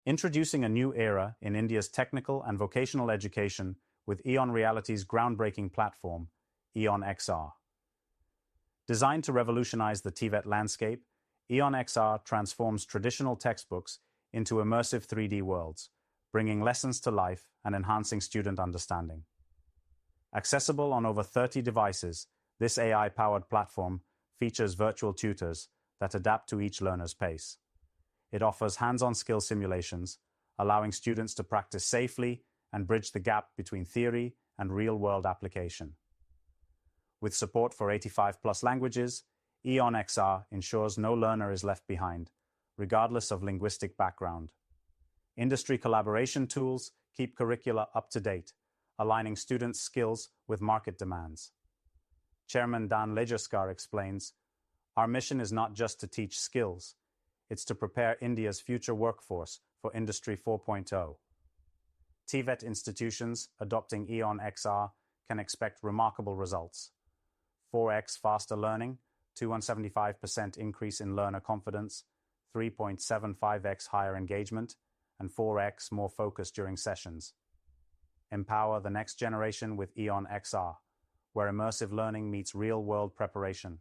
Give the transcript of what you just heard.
Introducing a new era in India's technical and vocational education with EON Reality's groundbreaking platform, EON-XR. Designed to revolutionize the TVET landscape, EON-XR transforms traditional textbooks into immersive 3D worlds, bringing lessons to life and enhancing student understanding. Accessible on over 30 devices, this AI-powered platform features virtual tutors that adapt to each learner's pace. It offers hands-on skill simulations, allowing students to practice safely and bridge the gap between theory and real-world application. With support for 85+ languages, EON-XR ensures no learner is left behind, regardless of linguistic background. Industry collaboration tools keep curricula up to date, aligning students' skills with market demands. Chairman Dan Lejaskar explains, "Our mission is not just to teach skills, it's to prepare India's future workforce for Industry 4.0. TVET institutions adopting EON-XR can expect remarkable results. 4x faster learning, 275% increase in learner confidence, 3.75x higher engagement, and 4x more focus during sessions. Empower the next generation with EON-XR, where immersive learning meets real-world preparation.